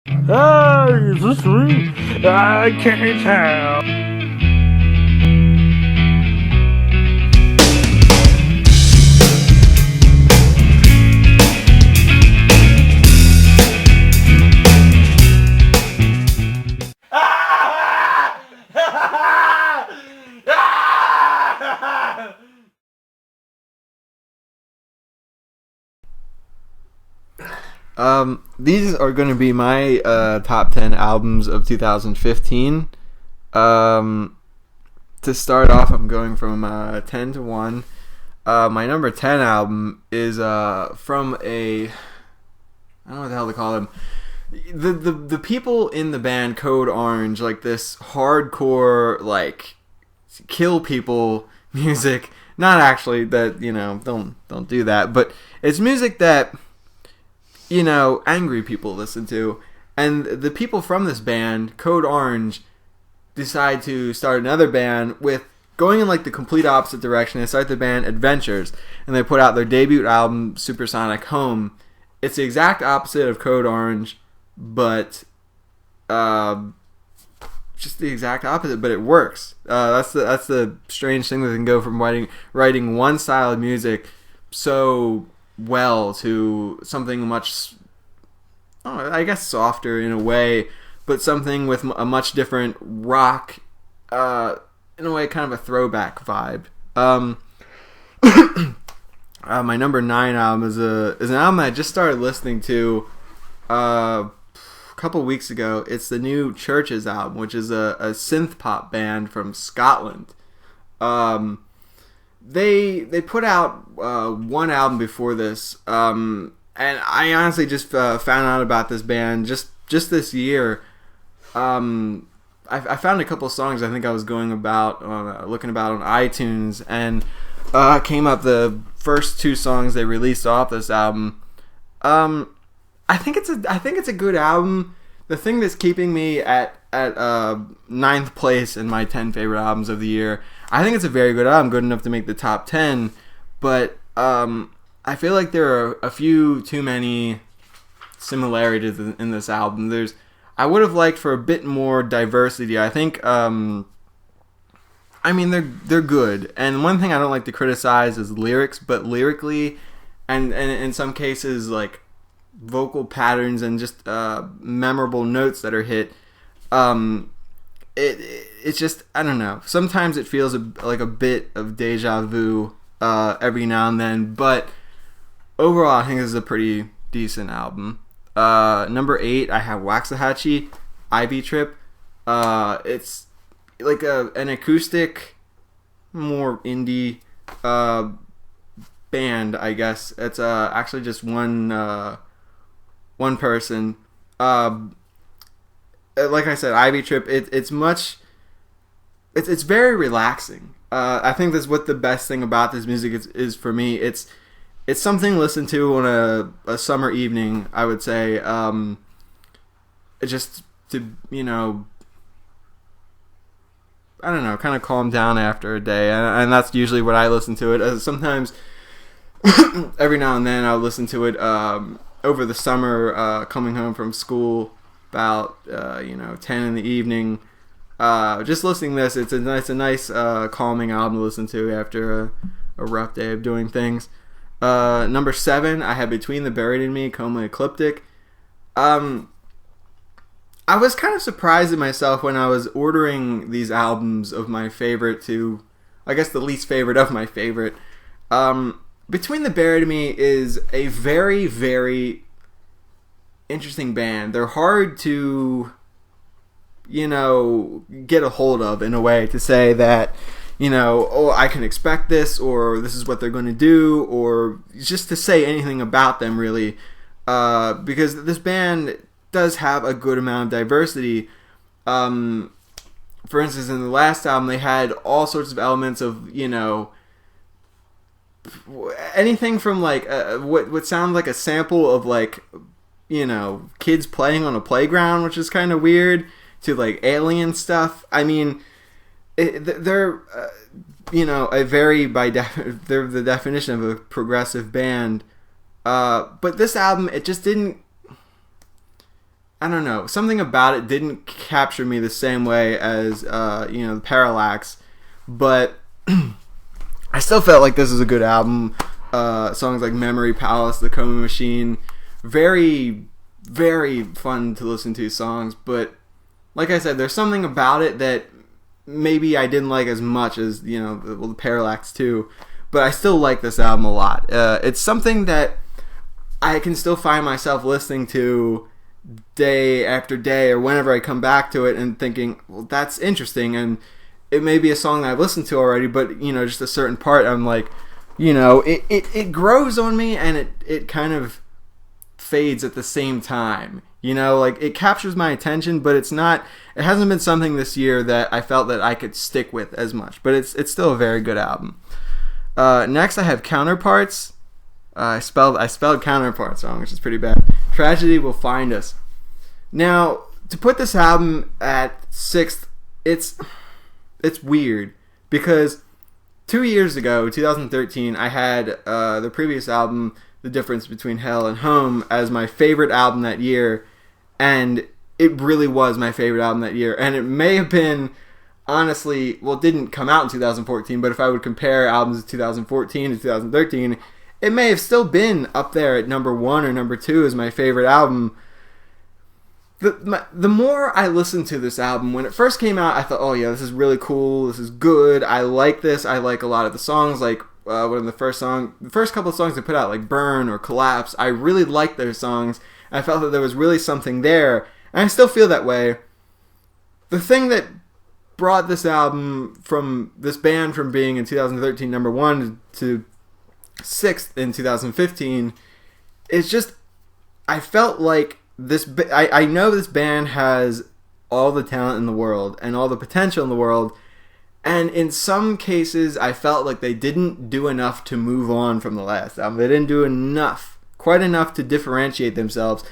Hey, is this me? I can't tell. These are going to be my top 10 albums of 2015. To start off, I'm going from 10 to 1. My number 10 album is from a... I don't know what the hell to call them. The people in the band Code Orange, like this hardcore, like, kill people music. Not actually that, don't do that. But it's music that angry people listen to. And the people from this band, Code Orange, decide to start another band with going in like the complete opposite direction. They start the band Adventures, and they put out their debut album, Supersonic Home. It's the exact opposite of Code Orange, but just the exact opposite, but it works. That's the strange thing that they can go from writing one style of music so well to something much, I guess, softer in a way, but something with a much different rock, in a way, kind of a throwback vibe. My number 9 album is an album I just started listening to a couple weeks ago. It's the new Churches album, which is a synth pop band from Scotland. They put out one album before this, and I honestly just found out about this band just this year. I found a couple songs I think I was looking about on iTunes, and came up the first 2 songs they released off this album. I think it's a good album. The thing that's keeping me at 9th place in my 10 favorite albums of the year, I think it's a very good album, good enough to make the top 10, but I feel like there are a few too many similarities in this album. I would have liked for a bit more diversity. I think they're good, and one thing I don't like to criticize is lyrics, but lyrically and in some cases like vocal patterns and just memorable notes that are hit, it's just, I don't know, sometimes it feels like a bit of deja vu every now and then, but overall I think this is a pretty decent album. Number 8, I have Waxahachie, Ivy Trip. It's like an acoustic, more indie band, I guess. It's actually just one person. Like I said, Ivy Trip. It's very relaxing. I think that's what the best thing about this music is for me. It's something to listen to on a summer evening, I would say. Just to, I don't know, kind of calm down after a day. And that's usually what I listen to it. Sometimes, every now and then, I'll listen to it over the summer, coming home from school about 10 in the evening. Just listening to this, it's a nice calming album to listen to after a rough day of doing things. Number 7, I have Between the Buried and Me, Coma Ecliptic. I was kind of surprised at myself when I was ordering these albums of my favorite to, I guess, the least favorite of my favorite. Between the Buried and Me is a very, very interesting band. They're hard to, get a hold of in a way to say that, I can expect this, or this is what they're going to do, or just to say anything about them, really. Because this band does have a good amount of diversity. For instance, in the last album, they had all sorts of elements of, anything from, like, what sounds like a sample of, like, kids playing on a playground, which is kind of weird, to, like, alien stuff. I mean, they're a very they're the definition of a progressive band, but this album, it just didn't I don't know, something about it didn't capture me the same way as the Parallax, but I still felt like this is a good album. Songs like Memory Palace, The Coma Machine, very, very fun to listen to songs, but like I said, there's something about it that maybe I didn't like as much as, the Parallax too, but I still like this album a lot. It's something that I can still find myself listening to day after day, or whenever I come back to it and thinking, well, that's interesting, and it may be a song that I've listened to already, but just a certain part I'm like, it grows on me, and it kind of fades at the same time. Like, it captures my attention, but it hasn't been something this year that I felt that I could stick with as much, but it's still a very good album. Next I have Counterparts. I spelled Counterparts wrong, which is pretty bad. Tragedy Will Find Us. Now, to put this album at 6th, it's weird, because 2 years ago, 2013, I had the previous album, The Difference Between Hell and Home, as my favorite album that year, and it really was my favorite album that year, and it may have been, honestly, well, it didn't come out in 2014, but if I would compare albums of 2014 to 2013, it may have still been up there at number 1 or number 2 as my favorite album. The more I listened to this album, when it first came out, I thought, oh yeah, this is really cool, this is good, I like this, I like a lot of the songs, like one of the first couple of songs they put out, like Burn or Collapse, I really liked those songs. I felt that there was really something there, and I still feel that way. The thing that brought this album from this band from being in 2013 number 1 to 6th in 2015 is just, I felt like I know this band has all the talent in the world and all the potential in the world, and in some cases I felt like they didn't do enough to move on from the last album. They didn't do quite enough to differentiate themselves.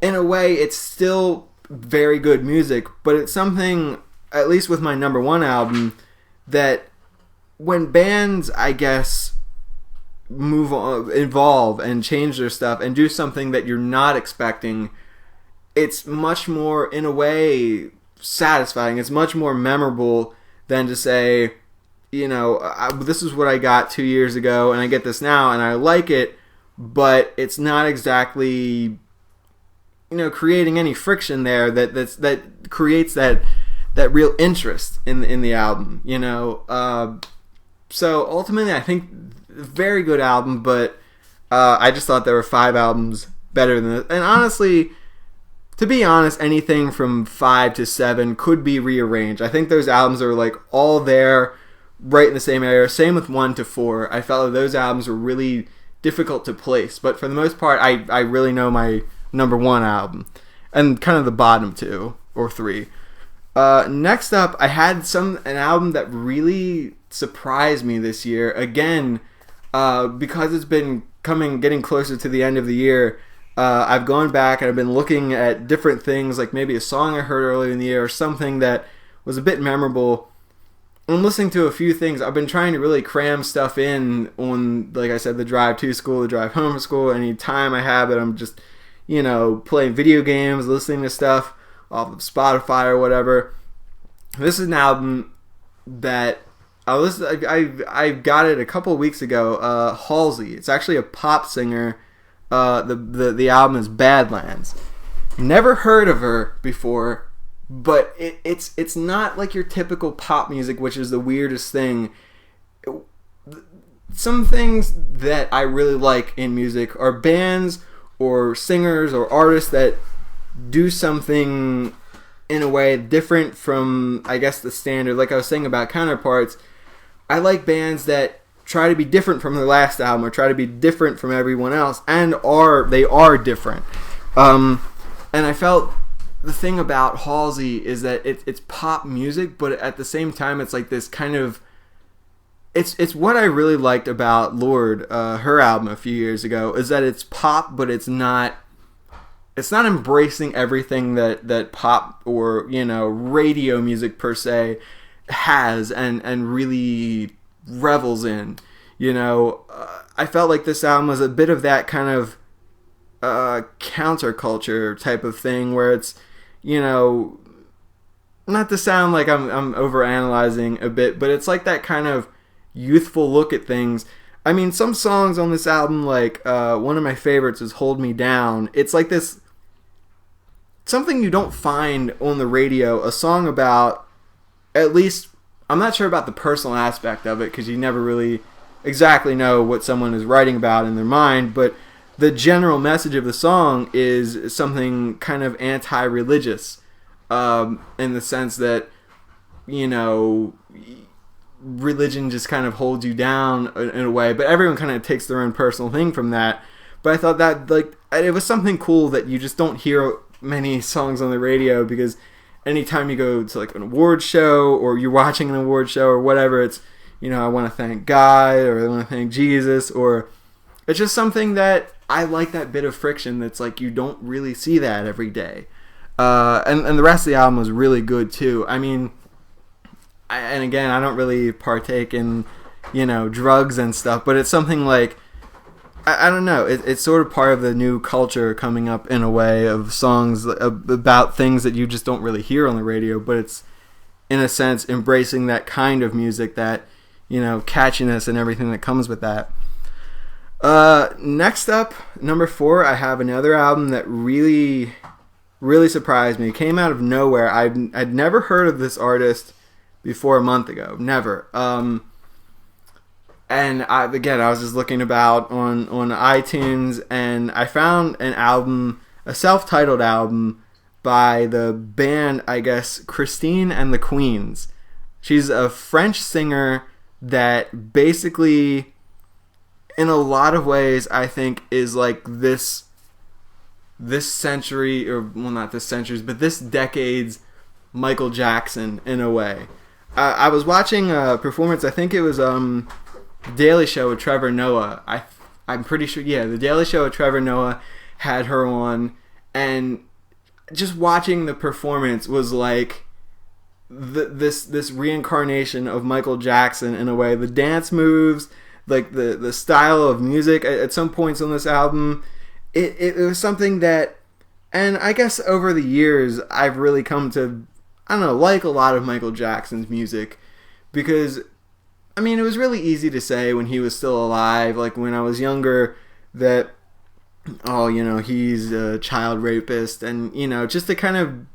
In a way, it's still very good music, but it's something, at least with my number 1 album, that when bands, I guess, move on, evolve and change their stuff and do something that you're not expecting, it's much more, in a way, satisfying. It's much more memorable than to say, this is what I got 2 years ago and I get this now and I like it, but it's not exactly creating any friction there that creates that real interest in the album. So ultimately, I think very good album, but I just thought there were 5 albums better than this. And honestly, to be honest, anything from 5 to 7 could be rearranged. I think those albums are like all there, right in the same area. Same with 1 to 4. I felt like those albums were really difficult to place, but for the most part, I really know my number 1 album and kind of the bottom 2 or 3. Next up, I had an album that really surprised me this year. Again, because it's been getting closer to the end of the year, I've gone back and I've been looking at different things, like maybe a song I heard earlier in the year or something that was a bit memorable. I'm listening to a few things. I've been trying to really cram stuff in on, like I said, the drive to school, the drive home from school. Any time I have it, I'm just, playing video games, listening to stuff off of Spotify or whatever. This is an album that I got it a couple of weeks ago. Halsey. It's actually a pop singer. The album is Badlands. Never heard of her before, but it's not like your typical pop music, which is the weirdest thing. Some things that I really like in music are bands or singers or artists that do something in a way different from, I guess, the standard. Like I was saying about Counterparts, I like bands that try to be different from their last album or try to be different from everyone else, and they are different. And I felt the thing about Halsey is that it's pop music, but at the same time it's like this kind of, it's what I really liked about Lorde, her album a few years ago, is that it's pop, but it's not embracing everything that pop or radio music per se has and really revels in. I felt like this album was a bit of that kind of counterculture type of thing where it's, you know, not to sound like I'm overanalyzing a bit, but it's like that kind of youthful look at things. I mean, some songs on this album, like one of my favorites is Hold Me Down. It's like this, something you don't find on the radio, a song about, at least, I'm not sure about the personal aspect of it, because you never really exactly know what someone is writing about in their mind, but the general message of the song is something kind of anti-religious, in the sense that, you know, religion just kind of holds you down in a way, but everyone kind of takes their own personal thing from that. But I thought that, like, it was something cool that you just don't hear many songs on the radio, because anytime you go to like an award show or you're watching an award show or whatever, it's, you know, I want to thank God, or I want to thank Jesus, or it's just something that I like, that bit of friction that's like you don't really see that every day. And the rest of the album was really good too. I mean, and again, I don't really partake in, you know, drugs and stuff, but it's something like, I don't know, it's sort of part of the new culture coming up in a way, of songs about things that you just don't really hear on the radio, but it's, in a sense, embracing that kind of music, that, you know, catchiness and everything that comes with that. Next up, number 4, I have another album that really, really surprised me. It came out of nowhere. I'd never heard of this artist before a month ago. Never. And I was just looking about on iTunes, and I found an album, a self-titled album by the band, I guess, Christine and the Queens. She's a French singer that basically, in a lot of ways, I think is like this century, or, well, not this century's, but this decade's Michael Jackson in a way. I was watching a performance, I think it was Daily Show with Trevor Noah. I'm pretty sure, yeah, the Daily Show with Trevor Noah had her on, and just watching the performance was like this reincarnation of Michael Jackson in a way. The dance moves, like the style of music at some points on this album, it was something that, and I guess over the years I've really come to, I don't know, like a lot of Michael Jackson's music, because I mean, it was really easy to say when he was still alive, like when I was younger, that, oh, you know, he's a child rapist, and, you know, just to kind of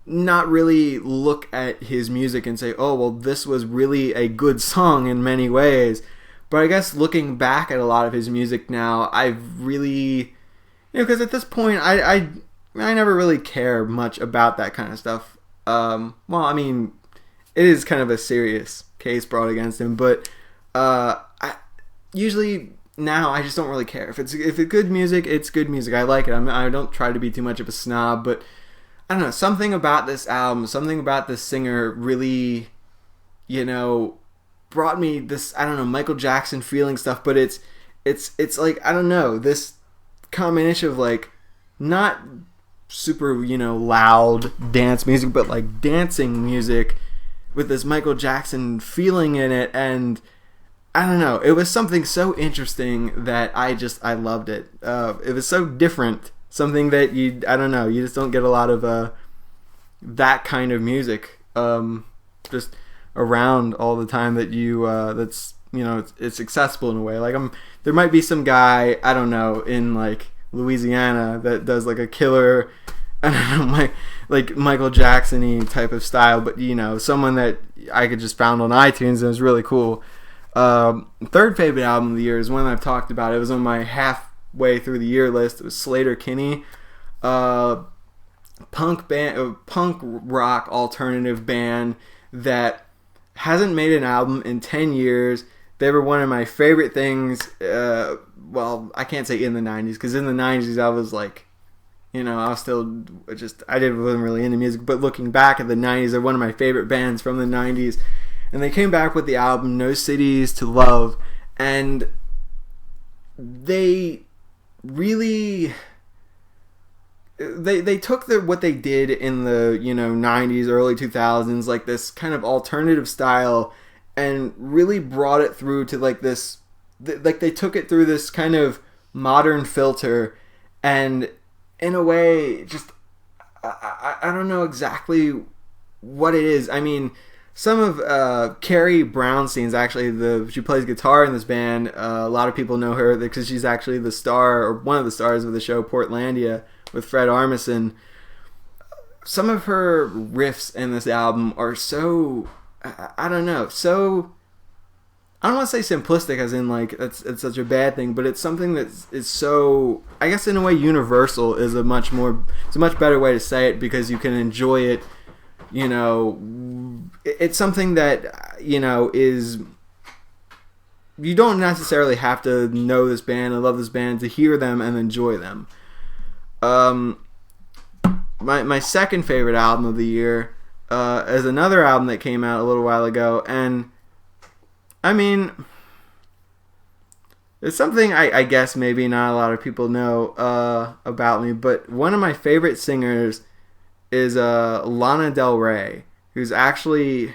not really look at his music and say, oh, well, this was really a good song in many ways. But I guess looking back at a lot of his music now, I've really, you know, because at this point, I never really care much about that kind of stuff. Well, I mean, it is kind of a serious case brought against him, but I usually now I just don't really care. If it's good music, it's good music. I like it. I don't try to be too much of a snob, but I don't know, something about this album, something about this singer really, you know, brought me this, I don't know, Michael Jackson feeling stuff, but it's like, I don't know, this combination of like not super, you know, loud dance music, but like dancing music with this Michael Jackson feeling in it, and I don't know, it was something so interesting that I loved it. It was so different, something that you just don't get a lot of that kind of music just around all the time, that you that's, you know, it's accessible in a way. Like there might be some guy, I don't know, in like Louisiana that does like a killer, I don't know, like Michael Jackson-y type of style, but, you know, someone that I could just found on iTunes and it was really cool. Third favorite album of the year is one I've talked about. It was on my halfway through the year list. It was Sleater-Kinney, punk rock alternative band that hasn't made an album in 10 years. They were one of my favorite things. Well, I can't say in the 90s, because in the 90s I was like, you know, I was still wasn't really into music, but looking back at the 90s, they're one of my favorite bands from the 90s. And they came back with the album No Cities to Love, and they really, they took what they did in the, you know, 90s, early 2000s, like this kind of alternative style, and really brought it through to like this, like they took it through this kind of modern filter, and in a way, just I don't know exactly what it is. I mean, some of Carrie Brownstein's actually she plays guitar in this band. A lot of people know her because she's actually the star or one of the stars of the show Portlandia with Fred Armisen. Some of her riffs in this album are so, I don't know, so, I don't want to say simplistic as in like it's such a bad thing, but it's something that is so, I guess in a way universal is a much better way to say it, because you can enjoy it, you know. It's something that, you know, is, you don't necessarily have to know this band and love this band to hear them and enjoy them. My second favorite album of the year is another album that came out a little while ago, and I mean, it's something I guess maybe not a lot of people know about me, but one of my favorite singers is Lana Del Rey, who's actually,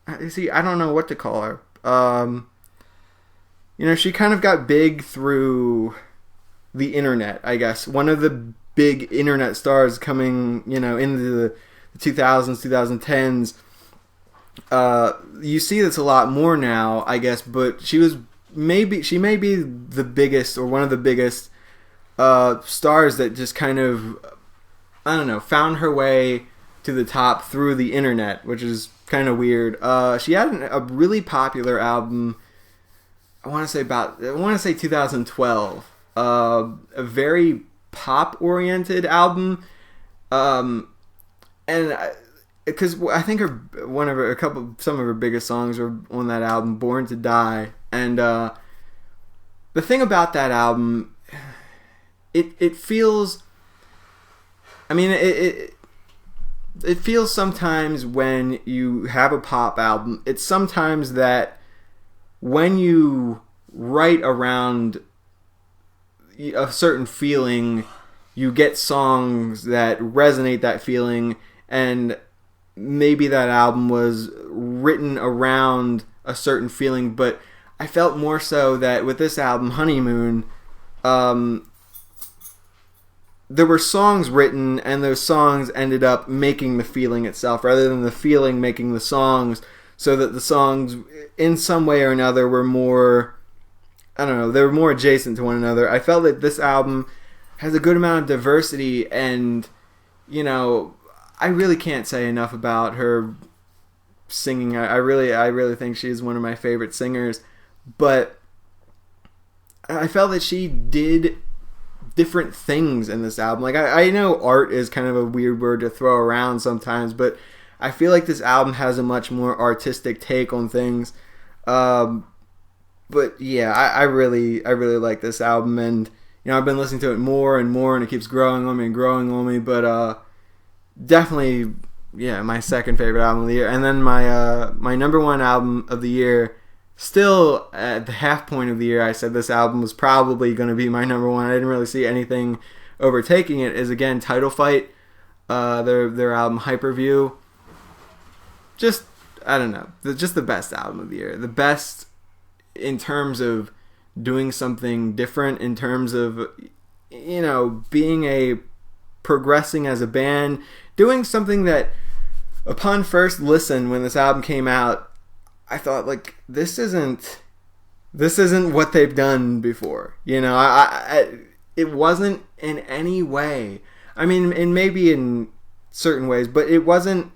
I don't know what to call her. You know, she kind of got big through the internet, I guess. One of the big internet stars coming, you know, into the 2000s, 2010s. You see this a lot more now, I guess, but she may be the biggest or one of the biggest stars that just kind of, I don't know, found her way to the top through the internet, which is kind of weird. She had a really popular album, I want to say 2012. A very pop-oriented album, and because I think some of her biggest songs were on that album, "Born to Die," and the thing about that album, it feels, I mean, it feels sometimes when you have a pop album, it's sometimes that when you write around a certain feeling, you get songs that resonate that feeling, and maybe that album was written around a certain feeling, but I felt more so that with this album, Honeymoon, there were songs written, and those songs ended up making the feeling itself, rather than the feeling making the songs, so that the songs, in some way or another, were more, I don't know, they were more adjacent to one another. I felt that this album has a good amount of diversity, and, you know, I really can't say enough about her singing. I really think she's one of my favorite singers, but I felt that she did different things in this album. Like, I know art is kind of a weird word to throw around sometimes, but I feel like this album has a much more artistic take on things. But yeah, I really like this album, and you know, I've been listening to it more and more, and it keeps growing on me. But definitely, yeah, my second favorite album of the year, and then my number one album of the year. Still at the half point of the year, I said this album was probably going to be my number one. I didn't really see anything overtaking it. Is again Title Fight, their album Hyperview. Just, I don't know, just the best album of the year. The best in terms of doing something different, in terms of, you know, progressing as a band, doing something that upon first listen when this album came out, I thought, like, this isn't what they've done before. You know, it wasn't in any way. I mean, and maybe in certain ways, but it wasn't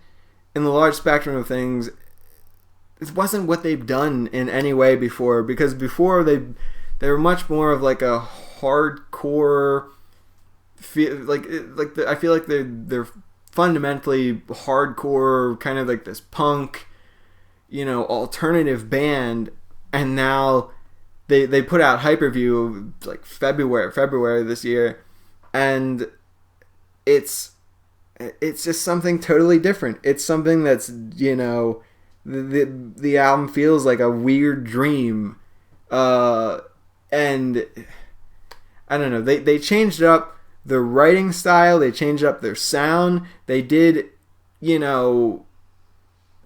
in the large spectrum of things. It wasn't what they've done in any way before, because before they were much more of like a hardcore feel. I feel like they're fundamentally hardcore, kind of like this punk, you know, alternative band, and now they put out Hyperview like February this year, and it's just something totally different. It's something that's, you know, the album feels like a weird dream, and I don't know, they changed up their writing style, they changed up their sound, they did, you know,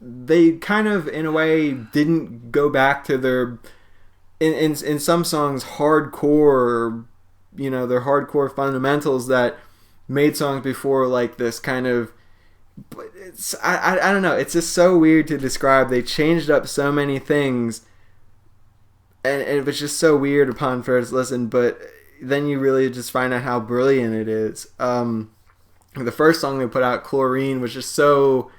they kind of in a way didn't go back to their in some songs hardcore, their hardcore fundamentals that made songs before like this kind of. But it's I don't know. It's just so weird to describe. They changed up so many things, and it was just so weird upon first listen. But then you really just find out how brilliant it is. The first song they put out, Chlorine, was just so.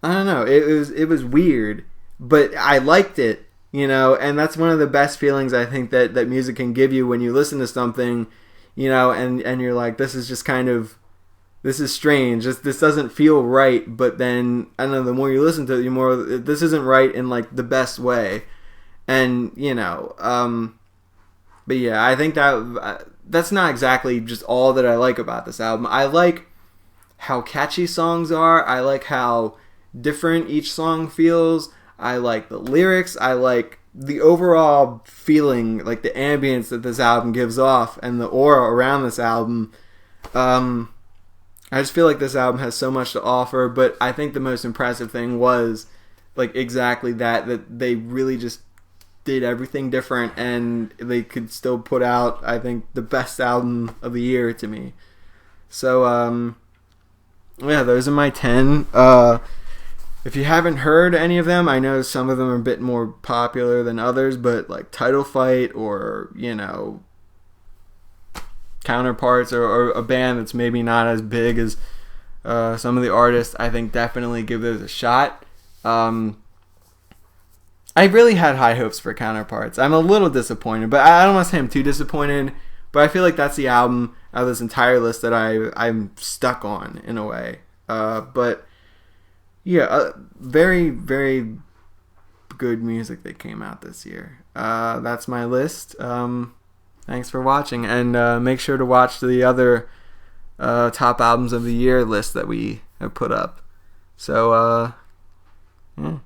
I don't know. It was weird, but I liked it. And that's one of the best feelings I think that music can give you when you listen to something, and you're like, this is just kind of. This is strange. This doesn't feel right, but then, I don't know, the more you listen to it, the more, this isn't right in, like, the best way. And, but yeah, I think that's not exactly just all that I like about this album. I like how catchy songs are. I like how different each song feels. I like the lyrics. I like the overall feeling, like the ambience that this album gives off and the aura around this album. I just feel like this album has so much to offer, but I think the most impressive thing was like exactly that they really just did everything different, and they could still put out, I think, the best album of the year to me. So, yeah, those are my 10. If you haven't heard any of them, I know some of them are a bit more popular than others, but like Title Fight or, Counterparts or a band that's maybe not as big as some of the artists, I think definitely give those a shot. I really had high hopes for Counterparts. I'm a little disappointed, but I don't want to say I'm too disappointed, but I feel like that's the album out of this entire list that I'm stuck on in a way. But yeah, very, very good music that came out this year. That's my list. Thanks for watching, and make sure to watch the other top albums of the year list that we have put up. So, yeah.